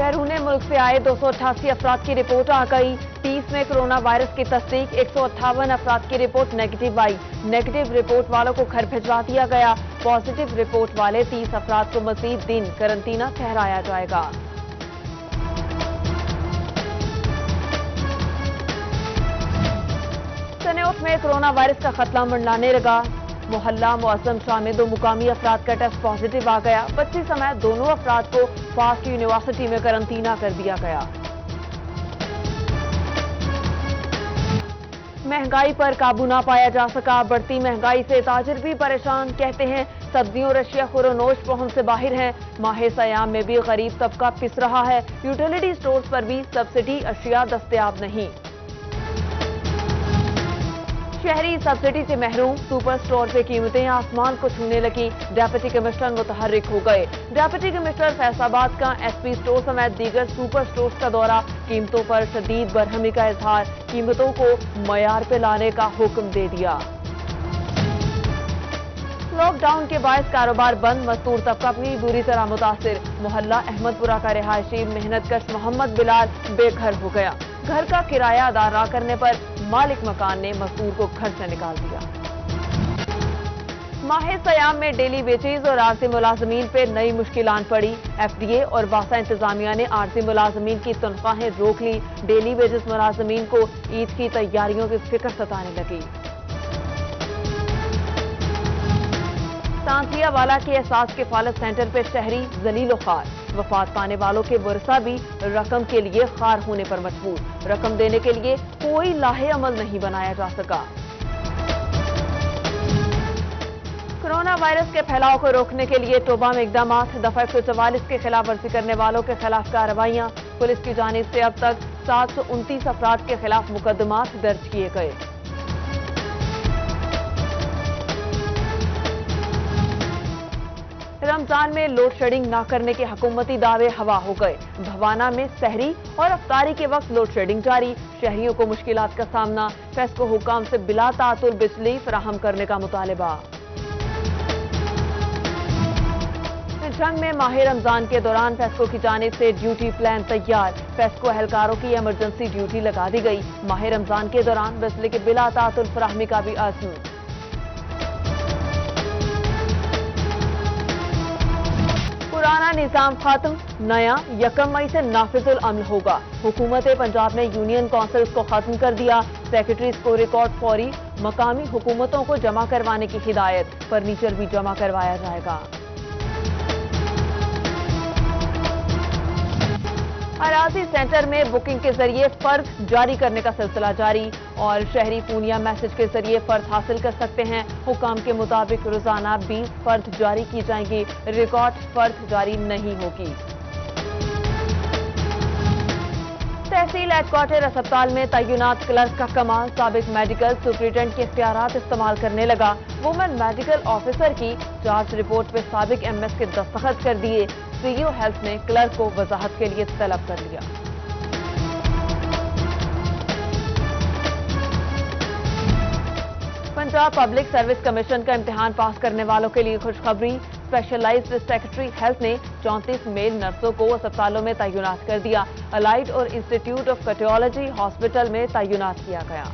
बैरून मुल्क से आए 288 अफराद की रिपोर्ट आ गई। 30 में कोरोना वायरस की तस्दीक, 158 अफराद की रिपोर्ट नेगेटिव आई। नेगेटिव रिपोर्ट वालों को घर भिजवा दिया गया। पॉजिटिव रिपोर्ट वाले 30 अफराद को मजीद दिन करंटीना ठहराया जाएगा। सनौट में कोरोना वायरस का खतरा मंडलाने लगा। मोहल्ला मुअज्जम शाह में 2 मुकामी अफराद का टेस्ट पॉजिटिव आ गया। बच्ची समेत दोनों अफराद को फास्ट यूनिवर्सिटी में करंटीना कर दिया गया। महंगाई पर काबू ना पाया जा सका। बढ़ती महंगाई से ताजिर भी परेशान। कहते हैं सब्जियों और अशिया खुरोनोश पहुंच से बाहर हैं। माह सयाम में भी गरीब तबका पिस रहा है। यूटिलिटी स्टोर्स पर भी सब्सिडी अशिया दस्तयाब नहीं। शहरी सब्सिडी से महरूम। सुपर स्टोर पे कीमतें आसमान को छूने लगी। डेप्यूटी कमिश्नर मुतहर्रिक हो गए। डेप्यूटी कमिश्नर फैसलाबाद का एसपी स्टोर समेत दीगर सुपर स्टोर्स का दौरा। कीमतों पर शदीद बरहमी का इजहार। कीमतों को मयार पे लाने का हुक्म दे दिया। लॉकडाउन के बायस कारोबार बंद। मजदूर तबका भी बुरी तरह मुतासिर। मोहल्ला अहमदपुरा का रिहायशी मेहनतकश मोहम्मद बिलाल बेघर हो गया। घर का किराया अदा न करने पर मालिक मकान ने मजदूर को घर से निकाल दिया। माह सयाम में डेली वेजेज और आरजी मुलाजमीन पे नई मुश्किलात पड़ी। एफडीए और वासा इंतजामिया ने आरजी मुलाजमीन की तनख्वाहें रोक ली। डेली वेजेस मुलाजमीन को ईद की तैयारियों की फिक्र सताने लगी। तांतिया वाला के एहसास किफालत सेंटर पे शहरी जलीलो खार। वफात पाने वालों के वर्सा भी रकम के लिए खार होने पर मजबूर। रकम देने के लिए कोई लाहे अमल नहीं बनाया जा सका। कोरोना वायरस के फैलाव को रोकने के लिए तोबा में इकदामात। दफा 144 के खिलाफ वर्जी करने वालों के खिलाफ कार्रवाइयां। पुलिस की जानिब से अब तक 729 अफराद के खिलाफ मुकदमात दर्ज किए गए। रमजान में लोड शेडिंग न करने के हुकूमती दावे हवा हो गए। भवाना में सहरी और अफ्तारी के वक्त लोड शेडिंग जारी। शहरियों को मुश्किलात का सामना। फेस्को हुकाम से बिला तातुल बिजली फराहम करने का मुतालिबा। जंग में माह रमजान के दौरान फेस्को की जानिब से ड्यूटी प्लान तैयार। फेस्को एहलकारों की इमरजेंसी ड्यूटी लगा दी गई। माह रमजान के दौरान बिजली के बिला तातुल फराहमी का भी आज़म। पुराना निजाम खत्म। नया 1 मई से नाफिजुल अमल होगा। हुकूमत पंजाब ने यूनियन काउंसिल्स को खत्म कर दिया। सेक्रेटरीज को रिकॉर्ड फौरी। मकामी हुकूमतों को जमा करवाने की हिदायत। फर्नीचर भी जमा करवाया जाएगा। अराजी सेंटर में बुकिंग के जरिए फर्द जारी करने का सिलसिला जारी। और शहरी पूनिया मैसेज के जरिए फर्द हासिल कर सकते हैं। हुकाम के मुताबिक रोजाना 20 फर्द जारी की जाएंगी। रिकॉर्ड फर्द जारी नहीं होगी। तहसील हेडक्वार्टर अस्पताल में तैनात क्लर्क का कमाल। साबिक मेडिकल सुपरिटेंडेंट के इख्तियारात इस्तेमाल करने लगा। वुमेन मेडिकल ऑफिसर की जांच रिपोर्ट पे साबिक एमएस के दस्तखत कर दिए। सीईओ हेल्थ ने क्लर्क को वजाहत के लिए तलब कर लिया। पंजाब पब्लिक सर्विस कमीशन का इम्तिहान पास करने वालों के लिए खुशखबरी। स्पेशलाइज्ड सेक्रेटरी हेल्थ ने 34 मेल नर्सों को अस्पतालों में तैनात कर दिया। अलाइड और इंस्टीट्यूट ऑफ कार्डियोलॉजी हॉस्पिटल में तैनात किया गया।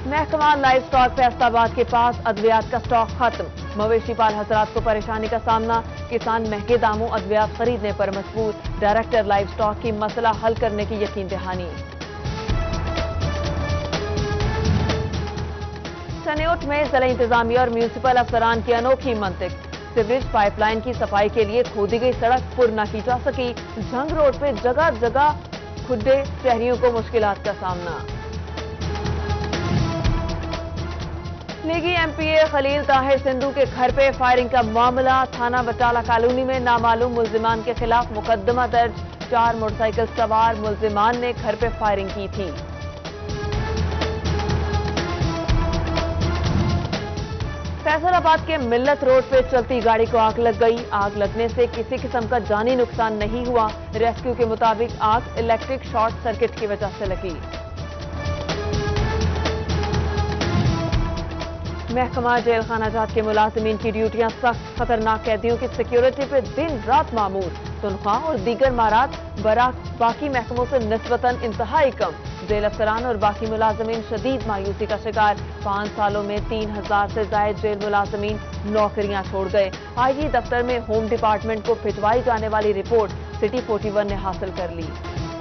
महकमा लाइव स्टॉक फैसलाबाद के पास अद्वियात का स्टॉक खत्म। मवेशी पाल हजरात को परेशानी का सामना। किसान महंगे दामों अद्वियात खरीदने पर मजबूर। डायरेक्टर लाइव स्टॉक की मसला हल करने की यकीन दहानी। सनौट में जिला इंतजामिया और म्यूनिसिपल अफसरान की अनोखी मंतिक। सीवरेज पाइपलाइन की सफाई के लिए खोदी गई सड़क पुर न की जा सकी। झंग रोड पे जगह जगह खुड्डे। शहरियों को मुश्किलात का सामना। लीगी एमपीए खलील ताहिर सिंधु के घर पे फायरिंग का मामला। थाना बटाला कॉलोनी में नामालूम मुल्जिमान के खिलाफ मुकदमा दर्ज। 4 मोटरसाइकिल सवार मुल्जिमान ने घर पे फायरिंग की थी। फैसलाबाद के मिल्लत रोड पे चलती गाड़ी को आग लग गई। आग लगने से किसी किस्म का जानी नुकसान नहीं हुआ। रेस्क्यू के मुताबिक आग इलेक्ट्रिक शॉर्ट सर्किट की वजह से लगी। محکمہ जेल खाना जात के मुलाजिमीन की ड्यूटियां सख्त खतरनाक कैदियों की सिक्योरिटी पे दिन रात मामूर, तनख्वाह और दीगर मारात बाकी महकमों से निस्बतन इंतहाई कम। जेल अफसरान और बाकी मुलाजिमीन शदीद मायूसी का शिकार। 5 सालों में 3000 से जायद जेल मुलाजिमीन नौकरियां छोड़ गए। आईजी दफ्तर में होम डिपार्टमेंट को भिजवाई जाने वाली रिपोर्ट सिटी 41 ने हासिल कर ली।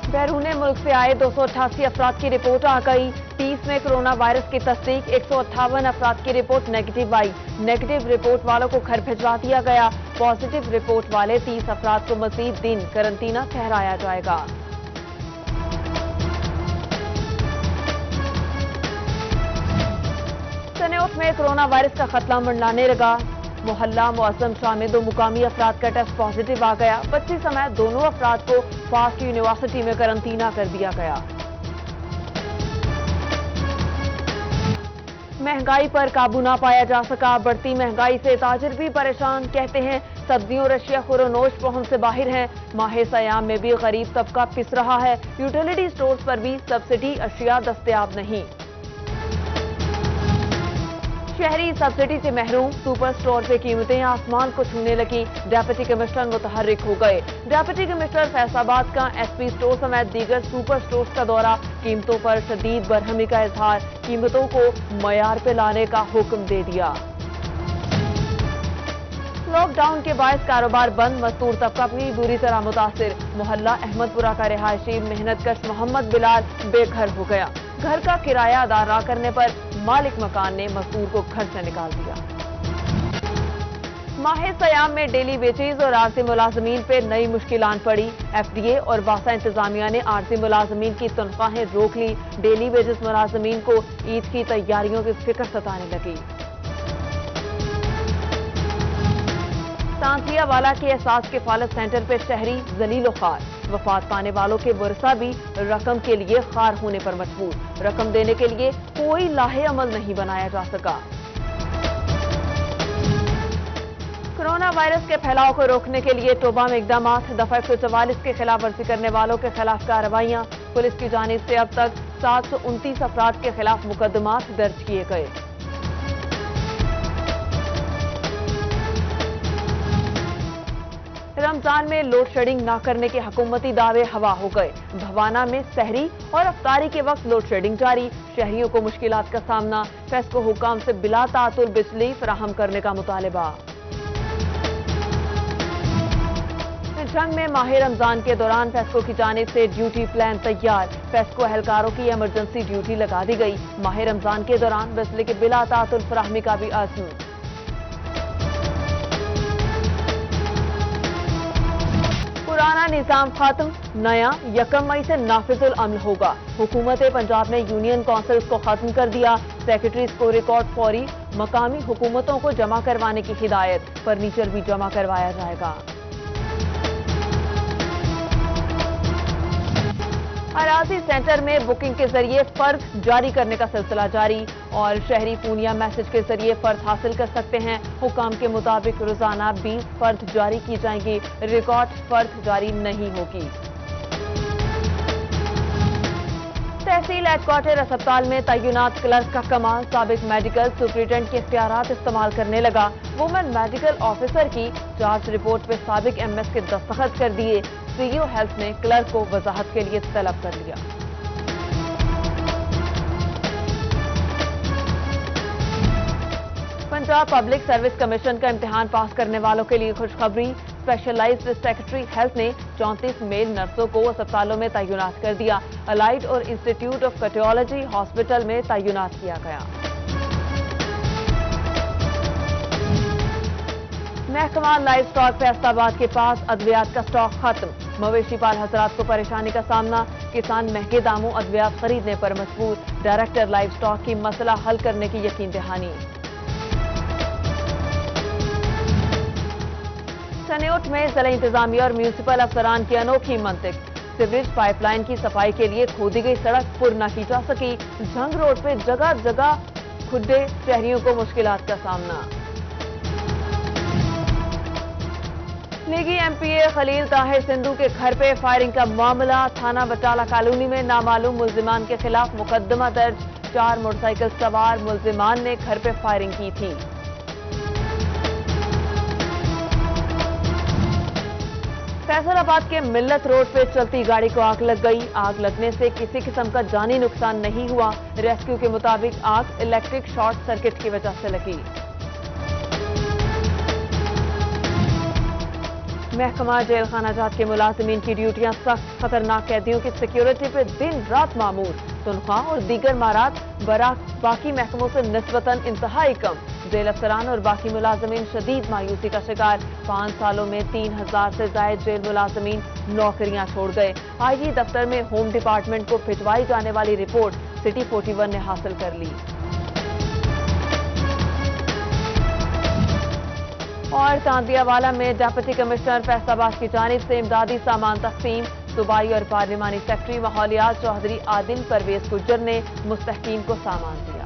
बैरून मुल्क से आए 288 अफराद की रिपोर्ट आ गई। 30 में कोरोना वायरस की तस्दीक, 158 अफराद की रिपोर्ट नेगेटिव आई। नेगेटिव रिपोर्ट वालों को घर भिजवा दिया गया। पॉजिटिव रिपोर्ट वाले 30 अफराद को मजीद दिन करंटीना ठहराया जाएगा। सनेउट में कोरोना वायरस का खतरा मंडलाने लगा। मोहल्ला मुअज्जम शाह में 2 मुकामी अफराद का टेस्ट पॉजिटिव आ गया। बच्ची समेत दोनों अफराद को फास्ट यूनिवर्सिटी में करंटीना कर दिया गया। महंगाई पर काबू ना पाया जा सका। बढ़ती महंगाई से ताजिर भी परेशान। कहते हैं सब्जियों और अशिया खुरोनोश पहुंच से बाहर हैं। माह सयाम में भी गरीब तबका पिस रहा है। यूटिलिटी स्टोर्स पर भी सब्सिडी अशिया दस्तयाब नहीं। शहरी सब्सिडी से महरूम, सुपर स्टोर पे कीमतें आसमान को छूने लगी। डेप्यूटी कमिश्नर मुतहर्रिक हो गए। डेप्यूटी कमिश्नर फैसलाबाद का एसपी स्टोर समेत दीगर सुपर स्टोर्स का दौरा। कीमतों पर शदीद बरहमी का इजहार। कीमतों को मयार पे लाने का हुक्म दे दिया। लॉकडाउन के बायस कारोबार बंद, मजदूर तबका भी बुरी तरह मुतासिर। मोहल्ला अहमदपुरा का रिहायशी मेहनतकश मोहम्मद बिलाल बेघर हो गया। घर का किराया अदा न करने पर मालिक मकान ने मजदूर को घर से निकाल दिया। माह सयाम में डेली वेजेज और आरजी मुलाजमीन पे नई मुश्किलात पड़ी। एफडीए और वासा इंतजामिया ने आरजी मुलाजमीन की तनख्वाहें रोक ली। डेली वेजेस मुलाजमीन को ईद की तैयारियों की फिक्र सताने लगी। तांतियावाला के एहसास किफालत सेंटर पे शहरी जलील खार। वफात पाने वालों के वर्सा भी रकम के लिए खार होने पर मजबूर। रकम देने के लिए कोई लाहे अमल नहीं बनाया जा सका। कोरोना वायरस के फैलाव को रोकने के लिए तोबा में इकदामात। दफा 144 के खिलाफ वर्जी करने वालों के खिलाफ कार्रवाइयां। पुलिस की जानिब से अब तक 729 अफराद के खिलाफ मुकदमात दर्ज किए गए। रमजान में लोड शेडिंग न करने के हुकूमती दावे हवा हो गए। भवाना में सहरी और अफ्तारी के वक्त लोड शेडिंग जारी। शहरियों को मुश्किलात का सामना। फेस्को हुकाम से बिला तातुल बिजली फराहम करने का मुतालबा। जंग में माह रमजान के दौरान फेस्को की जानिब से ड्यूटी प्लान तैयार। फेस्को एहलकारों की इमरजेंसी ड्यूटी लगा दी गई। माह रमजान के दौरान बिजली के बिला तातुल फराहमी का भी आज़म। पुराना निजाम खत्म, नया 1 मई से नाफिजुल अमल होगा। हुकूमत पंजाब ने यूनियन काउंसिल्स को खत्म कर दिया। सेक्रेटरीज को रिकॉर्ड फौरी। मकामी हुकूमतों को जमा करवाने की हिदायत। फर्नीचर भी जमा करवाया जाएगा। अराजी सेंटर में बुकिंग के जरिए फर्द जारी करने का सिलसिला जारी। और शहरी पूनिया मैसेज के जरिए फर्द हासिल कर सकते हैं। हुकाम के मुताबिक रोजाना 20 फर्द जारी की जाएंगी। रिकॉर्ड फर्द जारी नहीं होगी। तहसील हेडक्वार्टर अस्पताल में तैनात क्लर्क का कमाल। साबिक मेडिकल सुपरिटेंडेंट के इख्तियारात इस्तेमाल करने लगा। वुमेन मेडिकल ऑफिसर की चार्ज रिपोर्ट पे साबिक एमएस के दस्तखत कर दिए। सीईओ हेल्थ ने क्लर्क को वजाहत के लिए तलब कर लिया। पंजाब पब्लिक सर्विस कमीशन का इम्तिहान पास करने वालों के लिए खुशखबरी। स्पेशलाइज्ड सेक्रेटरी हेल्थ ने 34 मेल नर्सों को अस्पतालों में तैनात कर दिया। अलाइड और इंस्टीट्यूट ऑफ कार्डियोलॉजी हॉस्पिटल में तैनात किया गया। महकमा लाइव स्टॉक फैसलाबाद के पास अद्वियात का स्टॉक खत्म। मवेशी पाल हजरात को परेशानी का सामना। किसान महंगे दामों अद्वियात खरीदने पर मजबूर। डायरेक्टर लाइव स्टॉक की मसला हल करने की यकीन दहानी। सनेउट में जिला इंतजामिया और म्यूनिसिपल अफसरान की अनोखी मंतिक। सीवरेज पाइपलाइन की सफाई के लिए खोदी गई सड़क पुर न की जा सकी। झंग रोड पे जगह जगह खुड्डे, शहरियों को मुश्किलात का सामना। लीगी एमपीए खलील ताहिर सिंधु के घर पे फायरिंग का मामला। थाना बटाला कॉलोनी में नामालूम मुल्जिमान के खिलाफ मुकदमा दर्ज। 4 मोटरसाइकिल सवार मुल्जिमान ने घर पे फायरिंग की थी। फैसलाबाद के मिल्लत रोड पे चलती गाड़ी को आग लग गई। आग लगने से किसी किस्म का जानी नुकसान नहीं हुआ। रेस्क्यू के मुताबिक आग इलेक्ट्रिक शॉर्ट सर्किट की वजह से लगी। महकमा जेल खाना जात के मुलाजमीन की ड्यूटियां सख्त, खतरनाक कैदियों की सिक्योरिटी पे दिन रात मामूर। तनख्वाह और दीगर मारात बाकी महकमों से निस्बतन इंतहाई कम। जेल अफसरान और बाकी मुलाजमीन शदीद मायूसी का शिकार। 5 सालों में 3000 से जायद जेल मुलाजमीन नौकरियां छोड़ गए। आईजी दफ्तर में होम डिपार्टमेंट को भिजवाई जाने वाली रिपोर्ट सिटी 41 ने हासिल कर ली। और तांतियावाला में डिप्टी कमिश्नर फैसलाबाद की जानिब से इमदादी सामान तकसीम। सूबाई और पार्लिमानी सेक्रेटरी माहौलियात चौधरी आदिल परवेज गुज्जर ने मुस्तहकीन को सामान दिया।